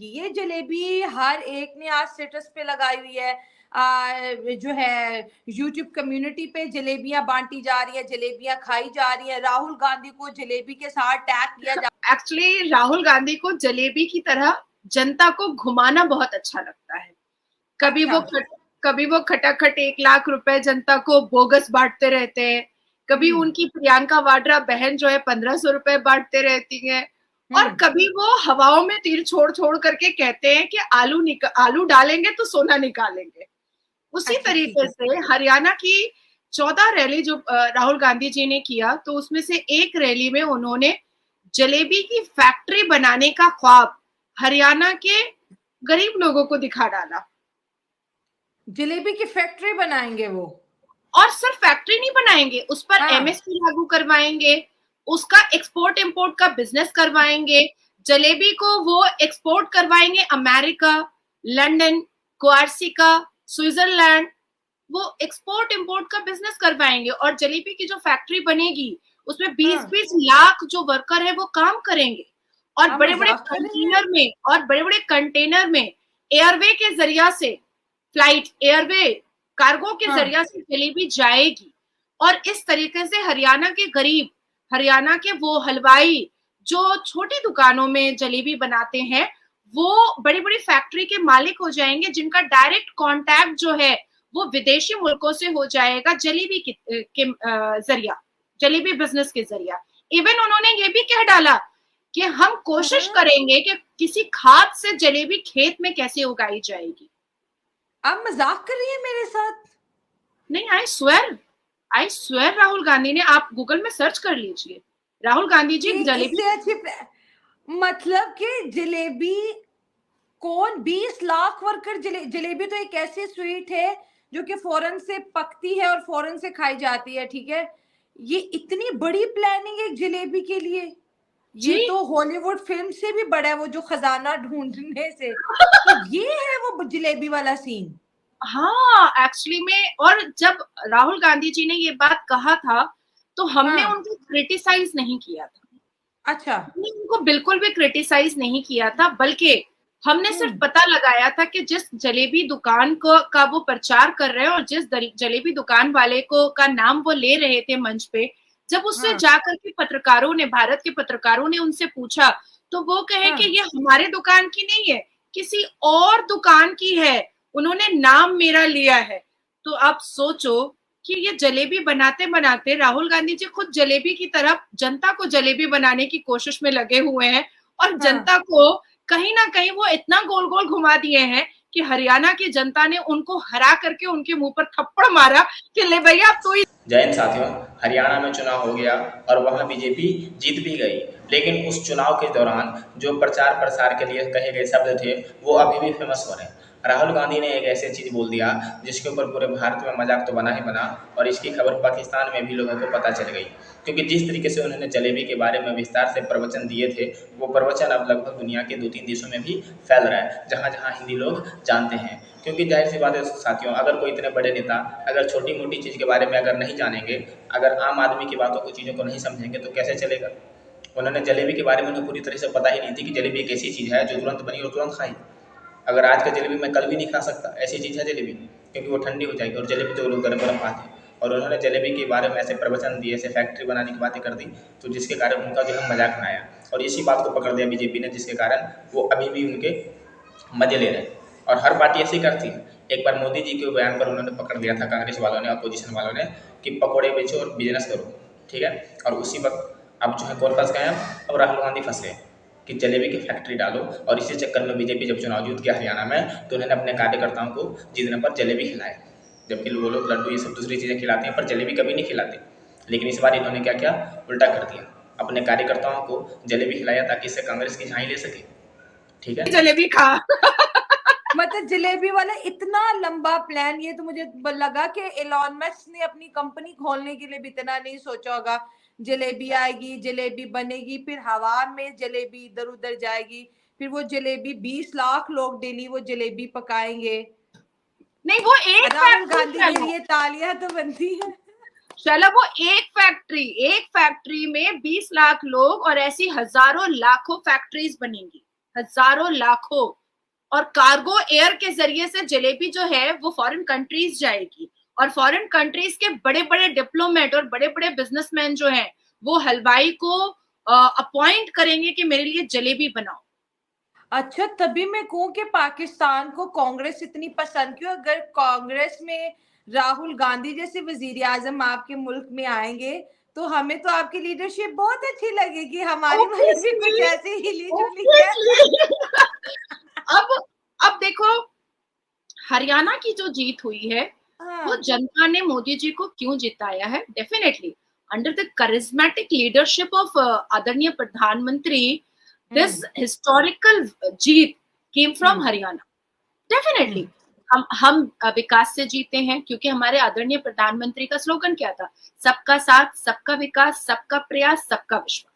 ये जलेबी हर एक ने आज स्टेटस पे लगाई हुई है। जो है यूट्यूब कम्युनिटी पे जलेबियां बांटी जा रही है, जलेबियां खाई जा रही है। राहुल गांधी को जलेबी के साथ टैग किया जा एक्चुअली राहुल गांधी को जलेबी की तरह जनता को घुमाना बहुत अच्छा लगता है। कभी अच्छा। वो खटाखट 1 लाख रुपए जनता को बोगस बांटते रहते हैं। कभी उनकी प्रियंका वाड्रा बहन जो है 1500 रुपए बांटते रहती है। और कभी वो हवाओं में तीर छोड़ छोड़ करके कहते हैं कि आलू डालेंगे तो सोना निकालेंगे। उसी अच्छा, ठीक तरीके है। से हरियाणा की 14 रैली जो राहुल गांधी जी ने किया, तो उसमें से एक रैली में उन्होंने जलेबी की फैक्ट्री बनाने का ख्वाब हरियाणा के गरीब लोगों को दिखा डाला। जलेबी की फैक्ट्री बनाएंगे वो? और सिर्फ फैक्ट्री नहीं बनाएंगे, उस पर हाँ। एमएसपी लागू करवाएंगे, उसका एक्सपोर्ट इंपोर्ट का बिजनेस करवाएंगे। जलेबी को वो एक्सपोर्ट करवाएंगे अमेरिका, लंदन, कोर्सिका, स्विट्जरलैंड। वो एक्सपोर्ट इंपोर्ट का बिजनेस करवाएंगे। और जलेबी की जो फैक्ट्री बनेगी उसमें 20-20 लाख जो वर्कर है वो काम करेंगे। और आप बड़े बड़े मजाक कर रहे हैं? कंटेनर में एयरवे के जरिया से, फ्लाइट एयरवे कार्गो के जरिया से जलेबी जाएगी। और इस तरीके से हरियाणा के गरीब, हरियाणा के वो हलवाई जो छोटी दुकानों में जलेबी बनाते हैं, वो बड़ी बड़ी फैक्ट्री के मालिक हो जाएंगे, जिनका डायरेक्ट कांटेक्ट जो है वो विदेशी मुल्कों से हो जाएगा जलेबी के जरिया, जलेबी बिजनेस के जरिया। इवन उन्होंने ये भी कह डाला कि हम कोशिश करेंगे कि किसी खाद से जलेबी खेत में कैसे उगाई जाएगी। आप मजाक कर रही है मेरे साथ? नहीं, आई स्वेयर राहुल गांधी ने, आप गूगल में सर्च कर लीजिए, राहुल गांधी जी जलेबी। इससे अच्छी मतलब कि जलेबी कौन 20 लाख वर्कर जलेबी तो एक ऐसी स्वीट है जो कि फौरन से पकती है और फौरन से खाई जाती है, ठीक है। ये इतनी बड़ी प्लानिंग एक जलेबी के लिए, ये तो हॉलीवुड फिल्म से भी बड़ा है, वो जो खजाना ढूंढने से। तो ये है वो जलेबी वाला सीन। हाँ, एक्चुअली में, और जब राहुल गांधी जी ने ये बात कहा था तो हमने उनको क्रिटिसाइज नहीं किया था। अच्छा। हमने उनको बिल्कुल भी क्रिटिसाइज नहीं किया था, बल्कि हमने सिर्फ पता लगाया था कि जिस जलेबी दुकान को का वो प्रचार कर रहे हैं और जिस जलेबी दुकान वाले को का नाम वो ले रहे थे मंच पे, जब उससे जाकर के पत्रकारों ने, भारत के पत्रकारों ने उनसे पूछा, तो वो कहे कि ये हमारे दुकान की नहीं है, किसी और दुकान की है, उन्होंने नाम मेरा लिया है। तो आप सोचो कि ये जलेबी बनाते बनाते राहुल गांधी जी खुद जलेबी की तरफ जनता को जलेबी बनाने की कोशिश में लगे हुए हैं। और जनता को कहीं ना कहीं वो इतना गोल गोल घुमा दिए हैं कि हरियाणा की जनता ने उनको हरा करके उनके मुंह पर थप्पड़ मारा कि ले भैया अब तो ही। जय हिंद साथियों, हरियाणा में चुनाव हो गया और वहां बीजेपी जीत भी गई, लेकिन उस चुनाव के दौरान जो प्रचार प्रसार के लिए कहे गए शब्द थे वो अभी भी फेमस हो रहे हैं। राहुल गांधी ने एक ऐसी चीज़ बोल दिया जिसके ऊपर पूरे भारत में मजाक तो बना ही बना, और इसकी खबर पाकिस्तान में भी लोगों को पता चल गई। क्योंकि जिस तरीके से उन्होंने जलेबी के बारे में विस्तार से प्रवचन दिए थे, वो प्रवचन अब लगभग दुनिया के 2-3 देशों में भी फैल रहा है, जहाँ जहाँ हिंदी लोग जानते हैं। क्योंकि जाहिर सी बात है साथियों, अगर कोई इतने बड़े नेता अगर छोटी मोटी चीज़ के बारे में अगर नहीं जानेंगे, अगर आम आदमी की बातों को, चीज़ों को नहीं समझेंगे तो कैसे चलेगा। उन्होंने जलेबी के बारे में उन्हें पूरी तरह से पता ही नहीं थी कि जलेबी एक ऐसी चीज़ है जो तुरंत बनी और तुरंत खाई। अगर आज का जलेबी मैं कल भी नहीं खा सकता, ऐसी चीज़ है जलेबी, क्योंकि वो ठंडी हो जाएगी, और जलेबी तो लोग गर्म गर्म खाते हैं। और उन्होंने जलेबी के बारे में ऐसे प्रवचन दिए, ऐसे फैक्ट्री बनाने की बातें कर दी, तो जिसके कारण उनका जो है मजाक बनाया, और इसी बात को पकड़ दिया बीजेपी ने, जिसके कारण वो अभी भी उनके मजे ले रहे हैं। और हर पार्टी ऐसे ही करती है। एक बार मोदी जी के बयान पर उन्होंने पकड़ लिया था कांग्रेस वालों ने, अपोजिशन वालों ने, कि पकौड़े बेचो और बिजनेस करो, ठीक है। और उसी वक्त अब जो है कौन फंस गए, अब राहुल गांधी फंस गए कि जलेबी की फैक्ट्री डालो। और इसी चक्कर में बीजेपी जब चुनाव जीत गया हरियाणा में, तो उन्होंने अपने कार्यकर्ताओं को जीतने पर जलेबी खिलाए, जबकि वो लोग लड्डू ये सब दूसरी चीज़ें खिलाते हैं पर जलेबी कभी नहीं खिलाते। लेकिन इस बार इन्होंने क्या किया, उल्टा कर दिया, अपने कार्यकर्ताओं को जलेबी खिलाया ताकि इससे कांग्रेस की झाई ले सके, ठीक है। जलेबी खा मतलब जलेबी वाला इतना लंबा प्लान, ये तो मुझे लगा कि एलॉन मस्क ने अपनी कंपनी खोलने के लिए भी इतना नहीं सोचा होगा। जलेबी आएगी, जलेबी बनेगी, फिर हवा में जलेबी इधर उधर जाएगी, फिर वो जलेबी 20 लाख लोग डेली वो जलेबी पकाएंगे। नहीं, वो एक राहुल गांधी के लिए तालियां तो बनती है। चलो, वो एक फैक्ट्री में 20 लाख लोग, और ऐसी हजारों लाखों फैक्ट्रीज बनेंगी, हजारों लाखों, और कार्गो एयर के जरिए से जलेबी जो है वो फॉरेन कंट्रीज जाएगी, और फॉरेन कंट्रीज के बड़े बड़े डिप्लोमेट और बड़े बड़े बिजनेसमैन जो हैं वो हलवाई को अपॉइंट करेंगे कि मेरे लिए जलेबी बनाओ। अच्छा, तभी मैं कहूँ कि पाकिस्तान को कांग्रेस इतनी पसंद क्यों? अगर कांग्रेस में राहुल गांधी जैसे वजीर आजम आपके मुल्क में आएंगे तो हमें तो आपकी लीडरशिप बहुत अच्छी लगेगी, हमारी वाली भी कुछ ऐसी हिली जुली है। अब देखो, हरियाणा की जो जीत हुई है वो हाँ। जनता ने मोदी जी को क्यों जिताया है? Definitely under the charismatic leadership of आदरणीय प्रधानमंत्री, this historical Jeet came from Haryana. Definitely हम विकास से जीते हैं, क्योंकि हमारे आदरणीय प्रधानमंत्री का स्लोगन क्या था? सबका साथ, सबका विकास, सबका प्रयास, सबका विश्वास।